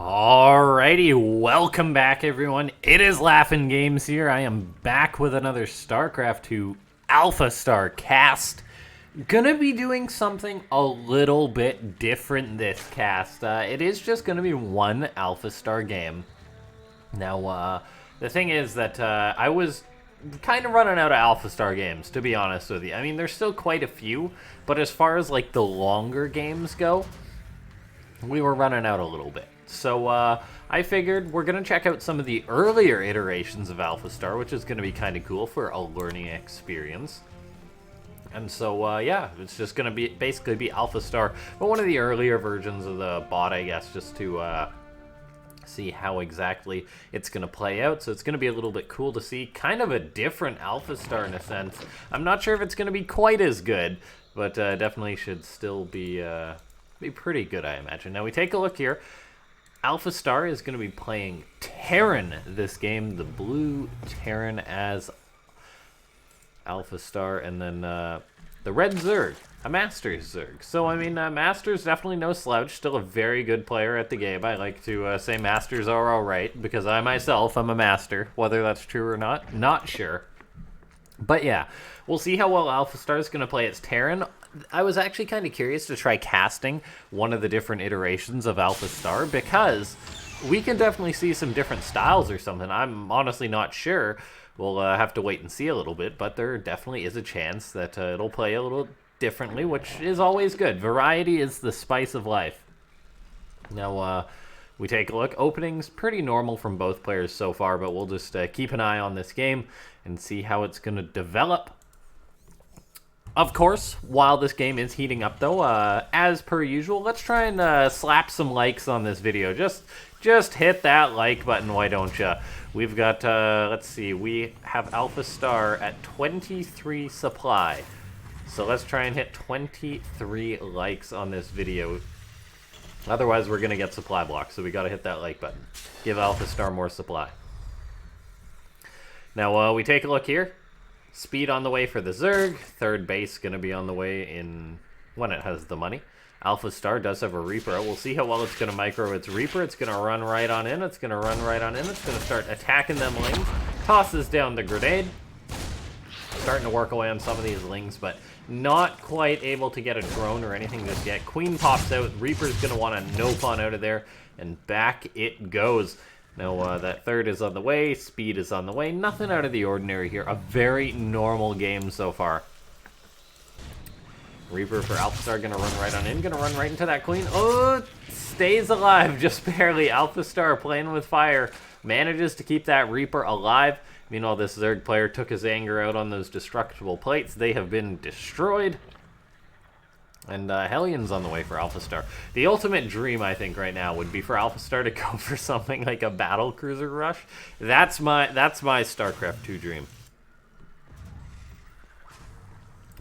Alrighty, welcome back everyone. It is LaughNgamez here. I am back with another Starcraft 2 Alphastar cast. Gonna be doing something a little bit different this cast. It is just gonna be one Alphastar game. Now, the thing is that I was kind of running out of Alphastar games, to be honest with you. I mean, there's still quite a few, but as far as like the longer games go, we were running out a little bit. So I figured we're going to check out some of the earlier iterations of Alphastar, which is going to be kind of cool for a learning experience. And so, yeah, it's just going to be basically be Alphastar, but one of the earlier versions of the bot, I guess, just to see how exactly it's going to play out. So it's going to be a little bit cool to see. Kind of a different Alphastar in a sense. I'm not sure if it's going to be quite as good, but definitely should still be pretty good, I imagine. Now we take a look here. Alphastar is going to be playing Terran this game, the blue Terran as Alphastar, and then the red Zerg, a Masters Zerg. So, I mean, Masters definitely no slouch, still a very good player at the game. I like to say Masters are alright, because I myself am a Master. Whether that's true or not sure. But yeah, we'll see how well Alphastar is going to play its Terran. I was actually kind of curious to try casting one of the different iterations of Alphastar, because we can definitely see some different styles or something. I'm honestly not sure. We'll have to wait and see a little bit, but there definitely is a chance that it'll play a little differently, which is always good. Variety is the spice of life. Now, we take a look. Opening's pretty normal from both players so far, but we'll just keep an eye on this game and see how it's going to develop. Of course, while this game is heating up, though, as per usual, let's try and slap some likes on this video. Just hit that like button, why don't you? We've got, let's see, we have Alphastar at 23 supply. So let's try and hit 23 likes on this video. Otherwise, we're going to get supply blocked, so we got to hit that like button. Give Alphastar more supply. Now, we take a look here. Speed on the way for the Zerg. Third base going to be on the way in when it has the money. Alphastar does have a Reaper. We'll see how well it's going to micro its Reaper. It's going to run right on in. It's going to run right on in. It's going to start attacking them lings. Tosses down the grenade. Starting to work away on some of these lings, but not quite able to get a drone or anything just yet. Queen pops out. Reaper's going to want to nope on out of there, and back it goes. Now, that third is on the way. Speed is on the way. Nothing out of the ordinary here. A very normal game so far. Reaper for Alphastar going to run right on in. Going to run right into that Queen. Oh, stays alive just barely. Alphastar playing with fire. Manages to keep that Reaper alive. Meanwhile, this Zerg player took his anger out on those destructible plates. They have been destroyed. And Hellions on the way for Alphastar. The ultimate dream, I think, right now would be for Alphastar to go for something like a battle cruiser rush. That's my StarCraft 2 dream.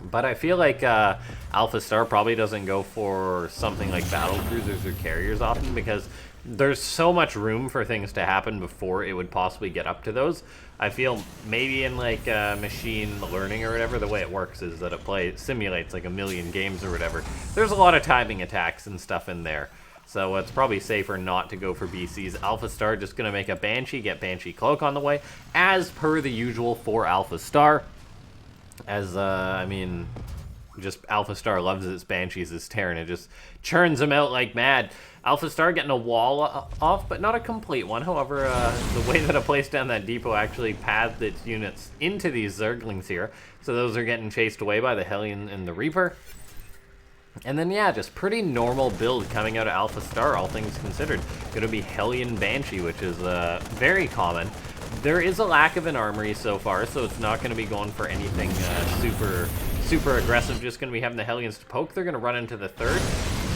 But I feel like Alphastar probably doesn't go for something like battle cruisers or carriers often, because there's so much room for things to happen before it would possibly get up to those. I feel maybe in like machine learning or whatever, the way it works is that it simulates like a million games or whatever. There's a lot of timing attacks and stuff in there. So it's probably safer not to go for BCs. Alphastar just going to make a Banshee, get Banshee Cloak on the way, as per the usual for Alphastar. As, I mean, just Alphastar loves its Banshees, its Terran. It just churns them out like mad. Alphastar getting a wall off, but not a complete one. However, the way that it placed down that depot actually pathed its units into these Zerglings here. So those are getting chased away by the Hellion and the Reaper. And then, yeah, just pretty normal build coming out of Alphastar, all things considered. Going to be Hellion Banshee, which is very common. There is a lack of an armory so far, so it's not going to be going for anything super aggressive. Just going to be having the Hellions to poke. They're going to run into the third.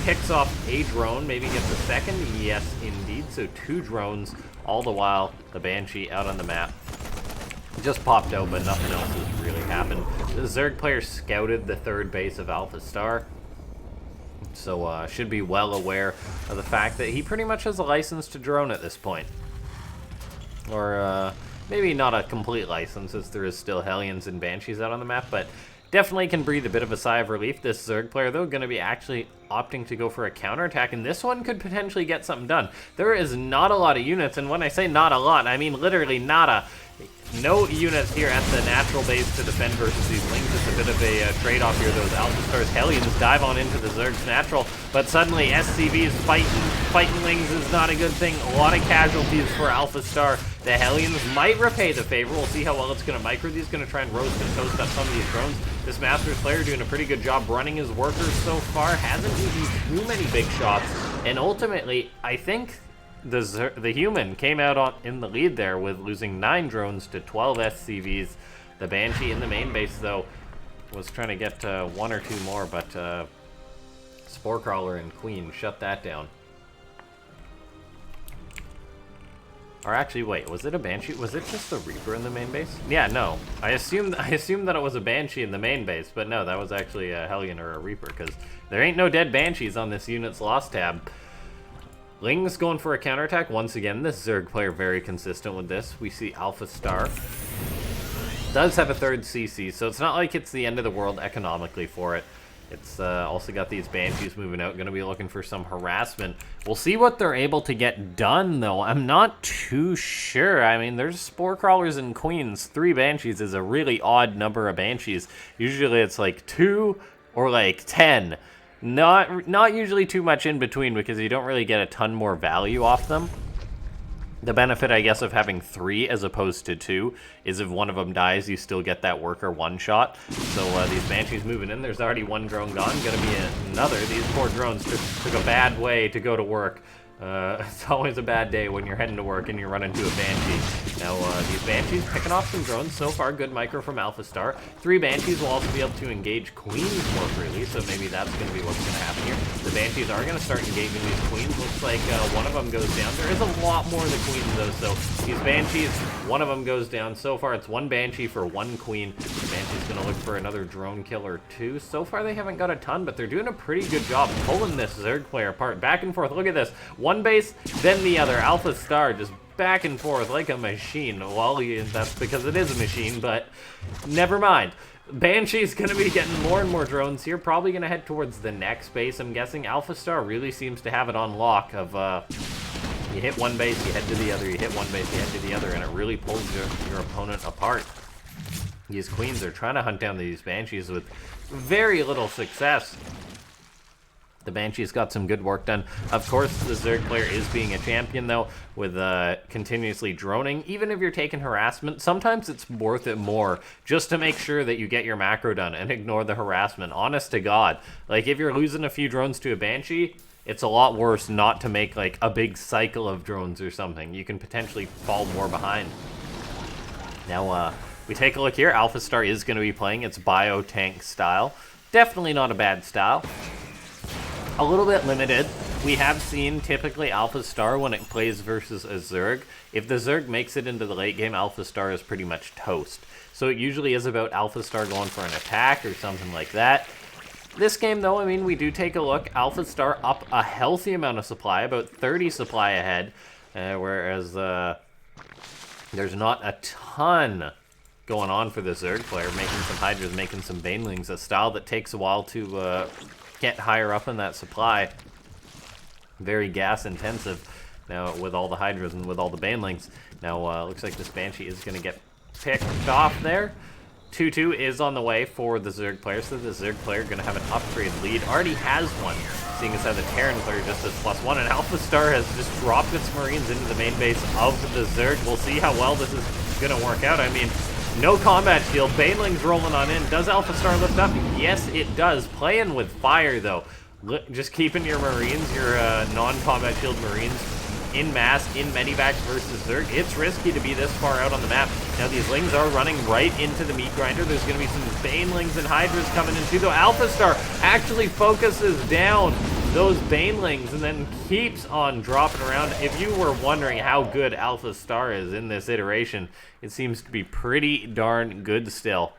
Picks off a drone, maybe gets a second. Yes, indeed. So 2 drones, all the while the Banshee out on the map. Just popped out, but nothing else has really happened. The Zerg player scouted the third base of Alphastar, so should be well aware of the fact that he pretty much has a license to drone at this point. Or maybe not a complete license, as there is still Hellions and Banshees out on the map, but definitely can breathe a bit of a sigh of relief. This Zerg player, though, going to be actually opting to go for a counterattack, and this one could potentially get something done. There is not a lot of units, and when I say not a lot, I mean literally nada. No units here at the natural base to defend versus these Lings. It's a bit of a trade-off here. Those Alphastar's Hellions dive on into the Zerg's natural, but suddenly SCVs fighting Lings is not a good thing. A lot of casualties for Alphastar. The Hellions might repay the favor. We'll see how well it's going to micro these. Going to try and roast and toast up some of these drones. This Masters player doing a pretty good job running his workers so far. Hasn't eaten too many big shots, and ultimately, I think the human came out in the lead there with losing 9 drones to 12 SCVs. The Banshee in the main base, though, was trying to get 1 or 2 more, but Sporecrawler and Queen shut that down. Or actually, wait, was it a Banshee? Was it just the Reaper in the main base? Yeah, no. I assumed that it was a Banshee in the main base, but no, that was actually a Hellion or a Reaper, because there ain't no dead Banshees on this unit's loss tab. Ling's going for a counterattack. Once again, this Zerg player very consistent with this. We see Alphastar does have a 3rd CC, so it's not like it's the end of the world economically for it. It's also got these Banshees moving out, going to be looking for some harassment. We'll see what they're able to get done, though. I'm not too sure. I mean, there's Spore Crawlers and Queens. 3 Banshees is a really odd number of Banshees. Usually it's like 2 or like 10. Not usually too much in between, because you don't really get a ton more value off them. The benefit, I guess, of having 3 as opposed to 2 is if one of them dies, you still get that worker one-shot. So these Banshees moving in. There's already 1 drone gone. Going to be another. These poor drones took a bad way to go to work. It's always a bad day when you're heading to work and you run into a Banshee. Now, these Banshees picking off some drones. So far, good micro from Alphastar. 3 Banshees will also be able to engage Queens more freely, so maybe that's going to be what's going to happen here. The Banshees are going to start engaging these Queens. Looks like one of them goes down. There is a lot more of the Queens, though, so these Banshees, one of them goes down. So far, it's 1 Banshee for 1 Queen. The Banshee's going to look for another drone kill or 2. So far, they haven't got a ton, but they're doing a pretty good job pulling this Zerg player apart. Back and forth. Look at this. One base, then the other. Alphastar just back and forth like a machine. Well, that's because it is a machine, but never mind. Banshee's going to be getting more and more drones here. Probably going to head towards the next base, I'm guessing. Alphastar really seems to have it on lock of, you hit one base, you head to the other, you hit one base, you head to the other, and it really pulls your opponent apart. These Queens are trying to hunt down these Banshees with very little success. The Banshee's got some good work done. Of course, the Zerg player is being a champion, though, with continuously droning. Even if you're taking harassment, sometimes it's worth it more just to make sure that you get your macro done and ignore the harassment. Honest to God. Like, if you're losing a few drones to a Banshee, it's a lot worse not to make, like, a big cycle of drones or something. You can potentially fall more behind. Now, we take a look here. Alphastar is going to be playing its bio-tank style. Definitely not a bad style. A little bit limited. We have seen typically Alphastar when it plays versus a Zerg. If the Zerg makes it into the late game, Alphastar is pretty much toast. So it usually is about Alphastar going for an attack or something like that. This game, though, I mean, we do take a look. Alphastar up a healthy amount of supply, about 30 supply ahead, whereas there's not a ton going on for the Zerg player, making some Hydras, making some Banelings, a style that takes a while to get higher up in that supply. Very gas intensive now with all the Hydras and with all the Banelings. Now looks like this Banshee is going to get picked off there. 2-2 is on the way for the Zerg player, so the Zerg player going to have an upgrade lead. Already has one, seeing as how the Terran player just has +1, and Alphastar has just dropped its Marines into the main base of the Zerg. We'll see how well this is going to work out. I mean, no combat shield. Baneling's rolling on in. Does Alphastar lift up? Yes, it does. Playing with fire, though. Just keeping your Marines, your non-combat shield Marines, in mass, in medivacs versus Zerg. It's risky to be this far out on the map. Now, these Lings are running right into the meat grinder. There's going to be some Banelings and Hydras coming in, too, though. Alphastar actually focuses down those Banelings and then keeps on dropping around. If you were wondering how good Alphastar is in this iteration, it seems to be pretty darn good still.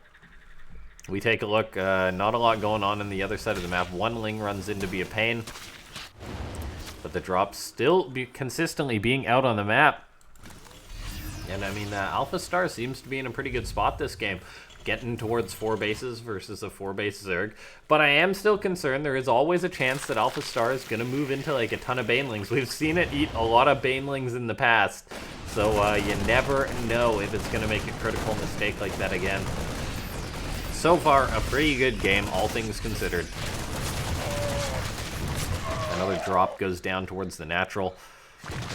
We take a look. Not a lot going on the other side of the map. One Ling runs in to be a pain, but the drops still consistently being out on the map. And I mean, Alphastar seems to be in a pretty good spot this game. getting towards 4 bases versus a 4-base Zerg. But I am still concerned. There is always a chance that Alphastar is going to move into like a ton of Banelings. We've seen it eat a lot of Banelings in the past. So you never know if it's going to make a critical mistake like that again. So far, a pretty good game, all things considered. Another drop goes down towards the natural.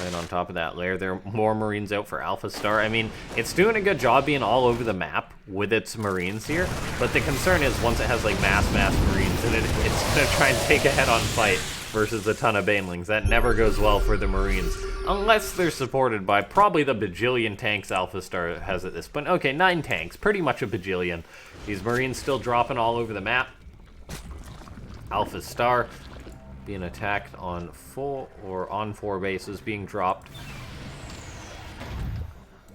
Right on top of that layer, there are more Marines out for Alphastar. I mean, it's doing a good job being all over the map with its Marines here, but the concern is once it has like mass Marines in it, it's going to try and take a head-on fight versus a ton of Banelings. That never goes well for the Marines, unless they're supported by probably the bajillion tanks Alphastar has at this point. Okay, 9 tanks, pretty much a bajillion. These Marines still dropping all over the map. Alphastar being attacked on full or on 4 bases, being dropped.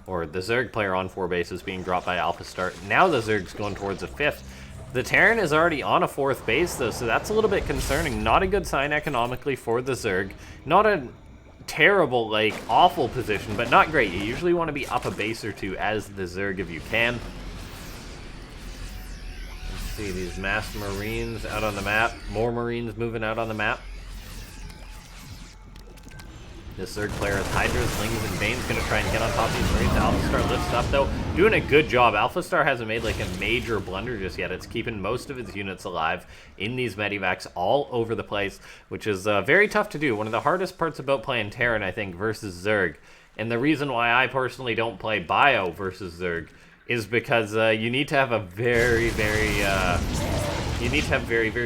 Or the Zerg player on 4 bases being dropped by Alphastar. Now the Zerg's going towards a 5th. The Terran is already on a 4th base though, so that's a little bit concerning. Not a good sign economically for the Zerg. Not a terrible, like, awful position, but not great. You usually want to be up a base or 2 as the Zerg if you can. See these mass Marines out on the map. More Marines moving out on the map. This Zerg player has Hydras, Lings, and Bane's going to try and get on top of these Marines. Alphastar lifts up, though. Doing a good job. Alphastar hasn't made, like, a major blunder just yet. It's keeping most of its units alive in these Medivacs all over the place, which is very tough to do. One of the hardest parts about playing Terran, I think, versus Zerg. And the reason why I personally don't play Bio versus Zerg is because you need to have a very, very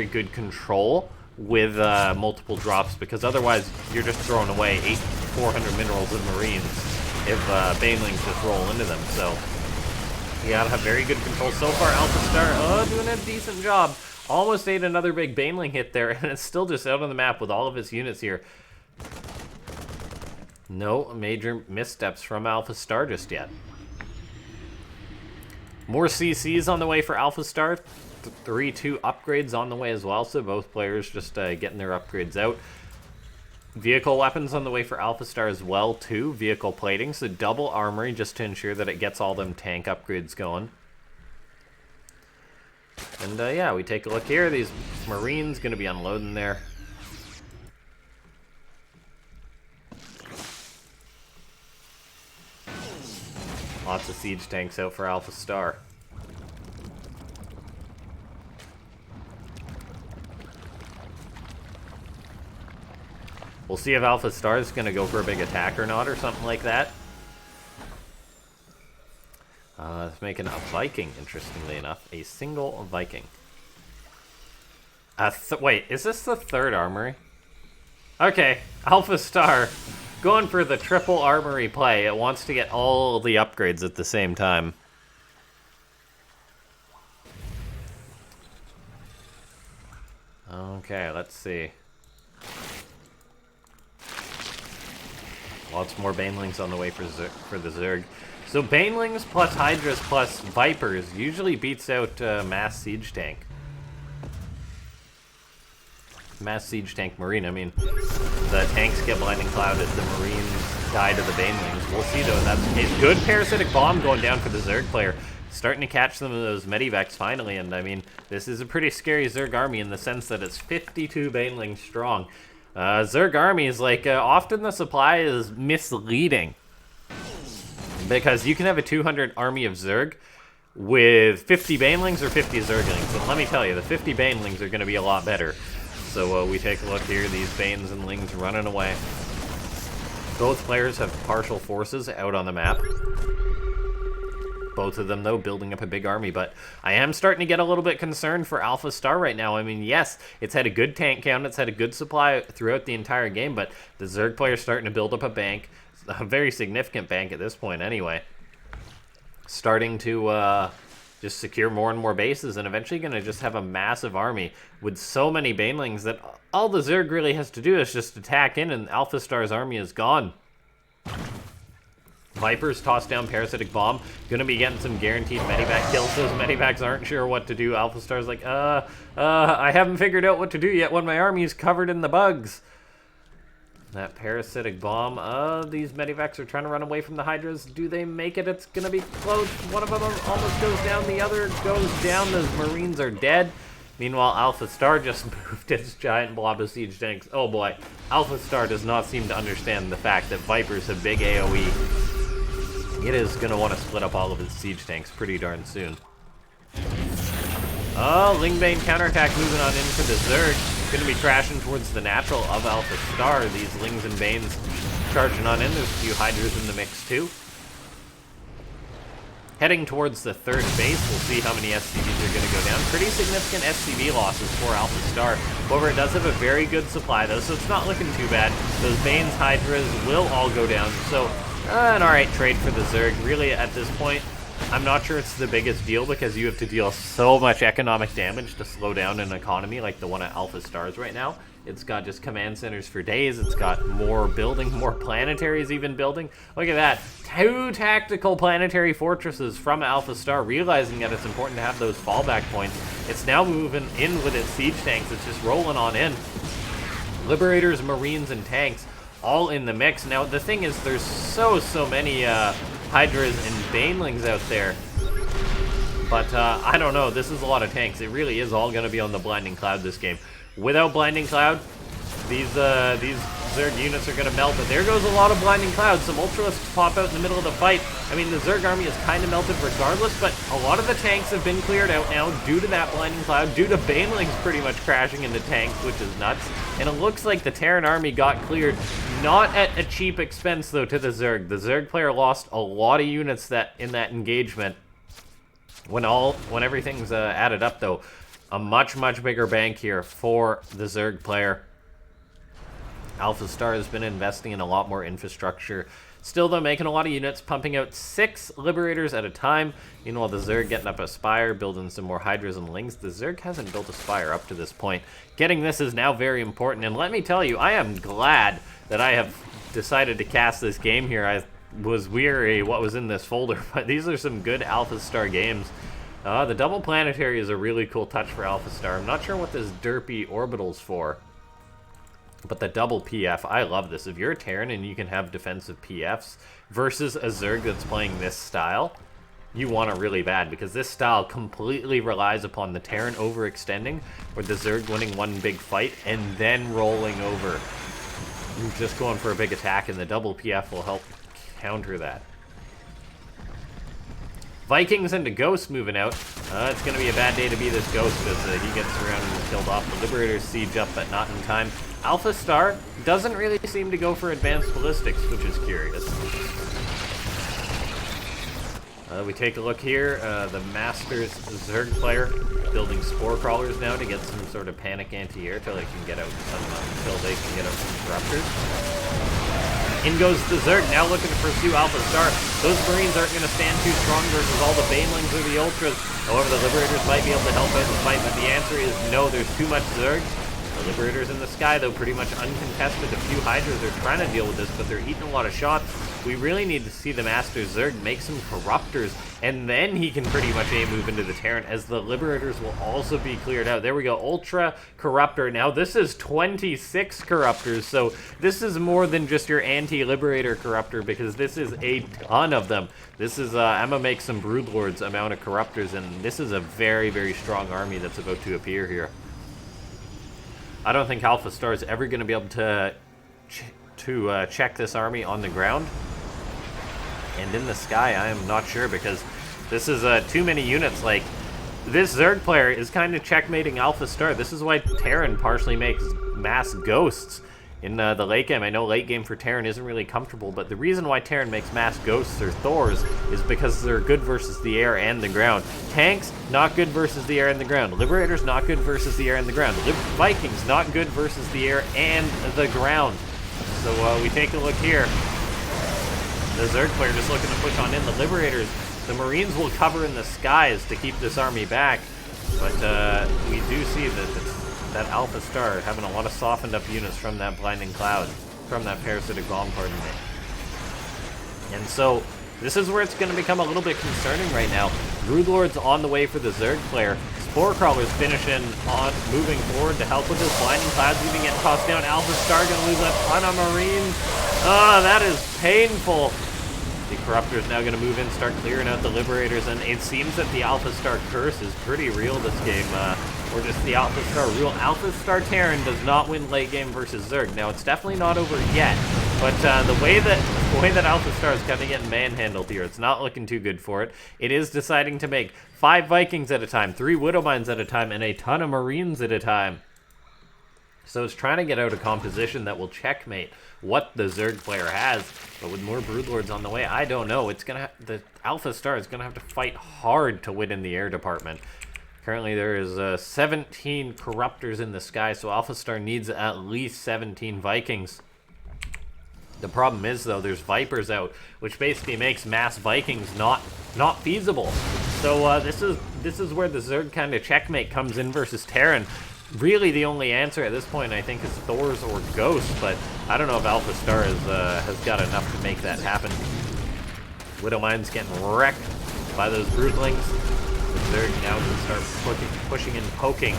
good control with multiple drops, because otherwise you're just throwing away 400 minerals and Marines if Banelings just roll into them. So you gotta have very good control. So far, Alphastar doing a decent job. Almost ate another big Baneling hit there, and it's still just out on the map with all of its units here. No major missteps from Alphastar just yet. More CCs on the way for Alphastar. 3-2 upgrades on the way as well, so both players just getting their upgrades out. Vehicle weapons on the way for Alphastar as well, too. Vehicle plating, so double armory just to ensure that it gets all them tank upgrades going. And yeah, we take a look here. These Marines going to be unloading there. Lots of siege tanks out for Alphastar. We'll see if Alphastar is going to go for a big attack or not, or something like that. It's making a Viking, interestingly enough. A single Viking. Wait, is this the 3rd armory? Okay, Alphastar going for the triple armory play. It wants to get all the upgrades at the same time. Okay, let's see. Lots more Banelings on the way for the Zerg. So Banelings plus Hydras plus Vipers usually beats out Mass Siege Tank. Mass Siege Tank Marine. I mean, the tanks get blinding clouded, the Marines die to the Banelings. We'll see though if that's the case. Good Parasitic Bomb going down for the Zerg player. Starting to catch some of those Medivacs finally, and I mean, this is a pretty scary Zerg army in the sense that it's 52 Banelings strong. Zerg army is like, often the supply is misleading. Because you can have a 200 army of Zerg with 50 Banelings or 50 Zerglings. But let me tell you, the 50 Banelings are going to be a lot better. So we take a look here, these Banes and Lings running away. Both players have partial forces out on the map. Both of them, though, building up a big army. But I am starting to get a little bit concerned for Alphastar right now. I mean, yes, it's had a good tank count. It's had a good supply throughout the entire game. But the Zerg player's starting to build up a bank. A very significant bank at this point, anyway. Starting to just secure more and more bases, and eventually going to just have a massive army with so many Banelings that all the Zerg really has to do is just attack in, and Alphastar's army is gone. Vipers toss down Parasitic Bomb. Gonna be getting some guaranteed Medivac kills. Those Medivacs aren't sure what to do. Alphastar's like, I haven't figured out what to do yet when my army is covered in the bugs. That parasitic bomb. These medivacs are trying to run away from the Hydras. Do they make it? It's gonna be close. One of them almost goes down. The other goes down. Those Marines are dead. Meanwhile, Alphastar just moved its giant blob of siege tanks. Oh boy. Alphastar does not seem to understand the fact that Vipers have big AoE. It is gonna want to split up all of its siege tanks pretty darn soon. Oh, Lingbane counterattack moving on in for the Zerg. Going to be crashing towards the natural of Alphastar. These Lings and Banes charging on in. There's a few Hydras in the mix too. Heading towards the third base, we'll see how many SCVs are going to go down. Pretty significant SCV losses for Alphastar. However, it does have a very good supply though, so it's not looking too bad. Those Banes, Hydras will all go down. So, an alright trade for the Zerg. Really, at this point, I'm not sure it's the biggest deal because you have to deal so much economic damage to slow down an economy like the one at Alphastar's right now. It's got just command centers for days. It's got more building, more planetaries even building. Look at that. 2 tactical planetary fortresses from Alphastar, realizing that it's important to have those fallback points. It's now moving in with its siege tanks. It's just rolling on in. Liberators, Marines, and tanks all in the mix. Now, the thing is, there's so many Hydras and Banelings out there. But, I don't know. This is a lot of tanks. It really is all going to be on the Blinding Cloud this game. Without Blinding Cloud, these Zerg units are going to melt. But there goes a lot of Blinding Cloud. Some Ultralisks pop out in the middle of the fight. I mean, the Zerg army is kind of melted regardless, but a lot of the tanks have been cleared out now due to that Blinding Cloud, due to Banelings pretty much crashing into tanks, which is nuts. And it looks like the Terran army got cleared, not at a cheap expense, though, to the Zerg. The Zerg player lost a lot of units in that engagement. When everything's added up, though, a much bigger bank here for the Zerg player. Alphastar has been investing in a lot more infrastructure. Still, though, making a lot of units, pumping out 6 Liberators at a time. Meanwhile, the Zerg getting up a Spire, building some more Hydras and Lings. The Zerg hasn't built a Spire up to this point. Getting this is now very important, and let me tell you, I am glad that I have decided to cast this game here. I was weary what was in this folder, but these are some good Alphastar games. The double planetary is a really cool touch for Alphastar. I'm not sure what this derpy orbital's for, but the double PF, I love this. If you're a Terran and you can have defensive PFs versus a Zerg that's playing this style, you want it really bad, because this style completely relies upon the Terran overextending, or the Zerg winning one big fight and then rolling over. You're just going for a big attack, and the double PF will help counter that. Vikings into Ghost moving out. It's going to be a bad day to be this Ghost as he gets around and killed off. The Liberators siege up, but not in time. Alphastar doesn't really seem to go for advanced ballistics, which is curious. We take a look here. The Masters Zerg player building Spore Crawlers now to get some sort of panic anti-air till they can get out some Corruptors. In goes the Zerg, now looking to pursue Alphastar. Those Marines aren't going to stand too strong versus all the Banelings or the Ultras. However, the Liberators might be able to help out the fight, but the answer is no, there's too much Zerg. The Liberators in the sky, though, pretty much uncontested. A few Hydras are trying to deal with this, but they're eating a lot of shots. We really need to see the Master Zerg make some Corruptors, and then he can pretty much move into the Terran, as the Liberators will also be cleared out. There we go, Ultra Corruptor. Now, this is 26 Corruptors, so this is more than just your anti-Liberator Corruptor, because this is a ton of them. This is, I'm gonna make some Broodlords amount of Corruptors, and this is a very strong army that's about to appear here. I don't think Alphastar is ever going to be able to check this army on the ground. And in the sky, I am not sure, because this is too many units. Like, this Zerg player is kind of checkmating Alphastar. This is why Terran partially makes mass Ghosts in the late game. I know late game for Terran isn't really comfortable, but the reason why Terran makes mass Ghosts or Thors is because they're good versus the air and the ground. Tanks, not good versus the air and the ground. Liberators, not good versus the air and the ground. Vikings, not good versus the air and the ground. So we take a look here. The Zerg player just looking to push on in. The Liberators, the Marines will cover in the skies to keep this army back, but we do see that Alphastar having a lot of softened up units from that Blinding Cloud, from that Parasitic Bomb, pardon me. And so, this is where it's going to become a little bit concerning right now. Broodlord's on the way for the Zerg player. Spore Crawler's finishing on, moving forward to help with his Blinding Clouds, even getting tossed down. Alphastar gonna lose a ton of Marines. Ah, that is painful. The Corruptor's now gonna move in, start clearing out the Liberators, and it seems that the Alphastar curse is pretty real this game. Or just the Alphastar rule. Alphastar Terran does not win late game versus Zerg. Now, it's definitely not over yet, but the way that Alphastar is kind of getting manhandled here, it's not looking too good for it. It is deciding to make 5 Vikings at a time, 3 Widowmines at a time, and a ton of Marines at a time. So it's trying to get out a composition that will checkmate what the Zerg player has, but with more Broodlords on the way, I don't know. It's gonna the Alphastar is gonna have to fight hard to win in the air department. Currently, there is 17 Corruptors in the sky, so Alphastar needs at least 17 Vikings. The problem is, though, there's Vipers out, which basically makes mass Vikings not feasible. So this is where the Zerg kind of checkmate comes in versus Terran. Really, the only answer at this point, I think, is Thors or Ghosts, but I don't know if Alphastar has got enough to make that happen. Widowmine's getting wrecked by those Broodlings. The Zerg now can start pushing and poking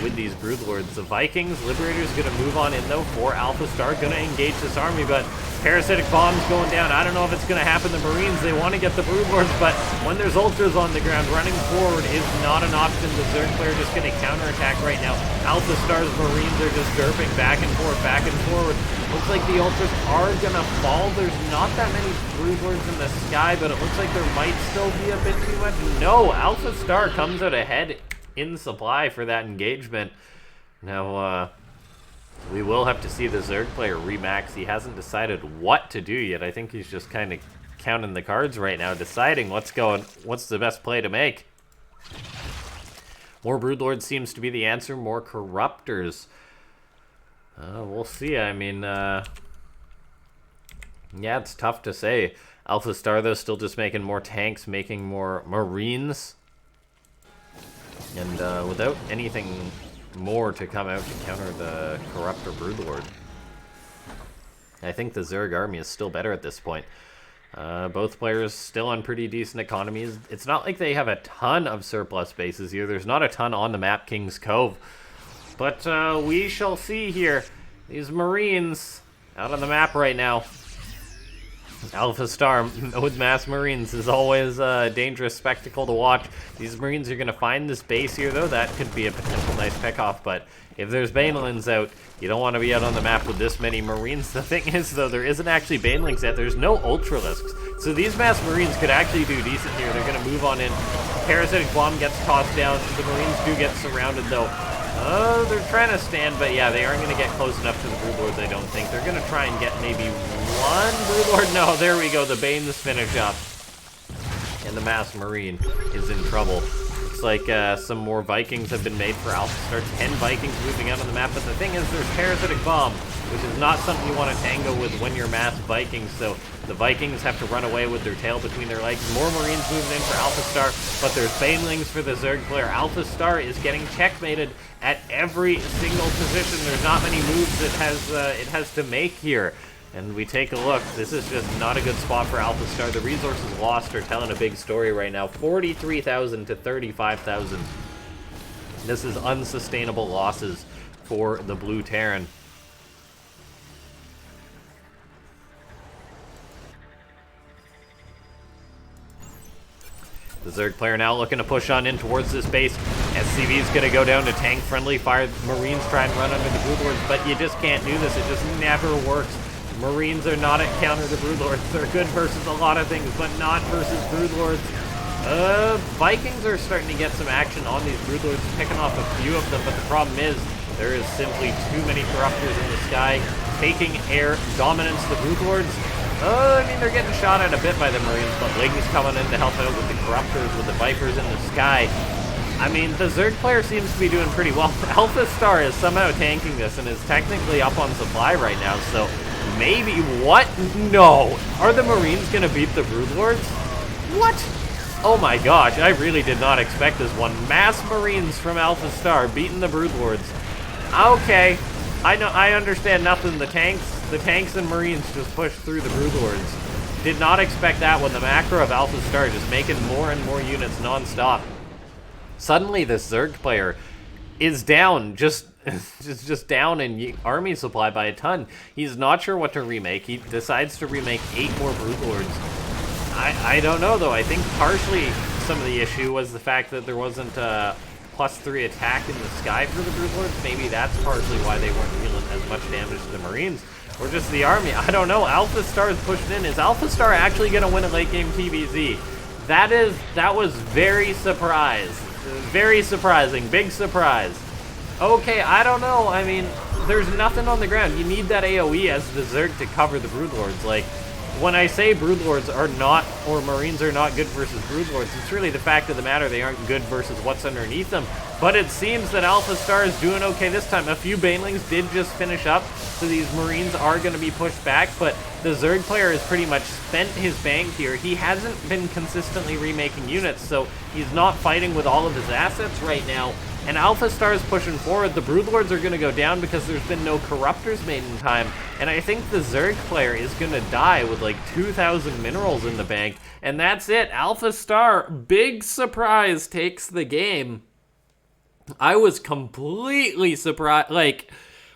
with these Broodlords. The Vikings, Liberators gonna move on in though for Alphastar, gonna engage this army, but Parasitic Bombs going down. I don't know if it's gonna happen. The Marines, they want to get the Broodlords, but when there's Ultras on the ground, running forward is not an option. The Zerg player just gonna counterattack right now. Alphastar's Marines are just derping back and forward. Looks like the Ultras are gonna fall. There's not that many Broodlords in the sky, but it looks like there might still be a bit too much. No, Alphastar comes out ahead in supply for that engagement. Now, we will have to see the Zerg player remax. He hasn't decided what to do yet. I think he's just kind of counting the cards right now, deciding what's the best play to make. More Broodlords seems to be the answer. More Corruptors. We'll see. I mean, yeah, it's tough to say. Alphastar, though, still just making more tanks, making more Marines. And without anything more to come out to counter the Corruptor Broodlord. I think the Zerg army is still better at this point. Both players still on pretty decent economies. It's not like they have a ton of surplus bases here. There's not a ton on the map, King's Cove. But we shall see here. These Marines out on the map right now. Alphastar with mass Marines is always a dangerous spectacle to watch. These Marines are going to find this base here, though. That could be a potential nice pickoff, but if there's Banelings out, you don't want to be out on the map with this many Marines. The thing is, though, there isn't actually Banelings yet. There's no Ultralisks, so these mass Marines could actually do decent here. They're going to move on in. Parasitic Bomb gets tossed down. The Marines do get surrounded, though. They're trying to stand, but yeah, they aren't going to get close enough to the Broodlords, I don't think. They're going to try and get maybe one Broodlord. No, there we go. The Banes finish up. And the Mass Marine is in trouble. Looks like some more Vikings have been made for Alphastar. 10 Vikings moving out on the map, but the thing is, there's Parasitic Bomb, which is not something you want to tango with when you're mass Vikings, so the Vikings have to run away with their tail between their legs. More Marines moving in for Alphastar, but there's Banelings for the Zerg player. Alphastar is getting checkmated at every single position. There's not many moves it has to make here. And we take a look. This is just not a good spot for Alphastar. The resources lost are telling a big story right now. 43,000 to 35,000. This is unsustainable losses for the Blue Terran. The Zerg player now looking to push on in towards this base. SCV is going to go down to tank-friendly fire. Marines try and run under the Broodlords, but you just can't do this. It just never works. Marines are not at counter the Broodlords. They're good versus a lot of things, but not versus Broodlords. Vikings are starting to get some action on these Broodlords, picking off a few of them, but the problem is there is simply too many Corruptors in the sky. Taking air dominance, the Broodlords. I mean, they're getting shot at a bit by the Marines, but Ling's coming in to help out with the Corruptors, with the Vipers in the sky. I mean, the Zerg player seems to be doing pretty well. Alphastar is somehow tanking this and is technically up on supply right now, so maybe... What? No! Are the Marines going to beat the Broodlords? What? Oh my gosh, I really did not expect this one. Mass Marines from Alphastar beating the Broodlords. Okay, I understand nothing. The tanks and Marines just pushed through the Broodlords. Did not expect that when the macro of Alphastar just making more and more units non-stop. Suddenly, this Zerg player is down, just down in army supply by a ton. He's not sure what to remake. He decides to remake 8 more Broodlords. I don't know, though. I think partially some of the issue was the fact that there wasn't a +3 attack in the sky for the Broodlords. Maybe that's partially why they weren't dealing as much damage to the Marines. Or just the army. I don't know. Alphastar is pushing in. Is Alphastar actually going to win a late game TBZ? That was very surprised. Very surprising. Big surprise. Okay, I don't know. I mean, there's nothing on the ground. You need that AoE as the Zerg to cover the Broodlords. Like, when I say Broodlords are not, or Marines are not good versus Broodlords, it's really the fact of the matter they aren't good versus what's underneath them. But it seems that Alphastar is doing okay this time. A few Banelings did just finish up, so these Marines are going to be pushed back, but the Zerg player has pretty much spent his bank here. He hasn't been consistently remaking units, so he's not fighting with all of his assets right now. And Alphastar is pushing forward. The Broodlords are going to go down because there's been no Corruptors made in time. And I think the Zerg player is going to die with like 2,000 minerals in the bank. And that's it. Alphastar, big surprise, takes the game. I was completely surprised. Like,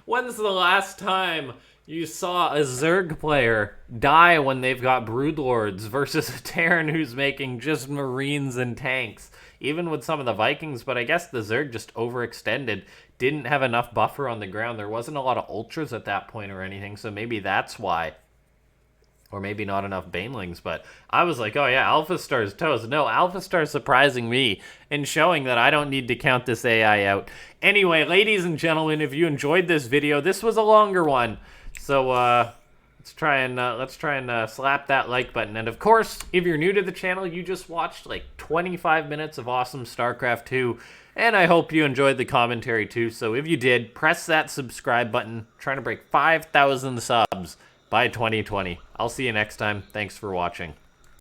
when's the last time you saw a Zerg player die when they've got Broodlords versus a Terran who's making just Marines and tanks? Even with some of the Vikings, but I guess the Zerg just overextended, didn't have enough buffer on the ground. There wasn't a lot of Ultras at that point or anything, so maybe that's why. Or maybe not enough Banelings, but I was like, oh yeah, Alphastar's toast. No, Alphastar's surprising me and showing that I don't need to count this AI out. Anyway, ladies and gentlemen, if you enjoyed this video, this was a longer one, so let's try and slap that like button. And of course, if you're new to the channel, you just watched like 25 minutes of awesome StarCraft 2, and I hope you enjoyed the commentary too. So if you did, press that subscribe button. Trying to break 5,000 subs by 2020. I'll see you next time. Thanks for watching.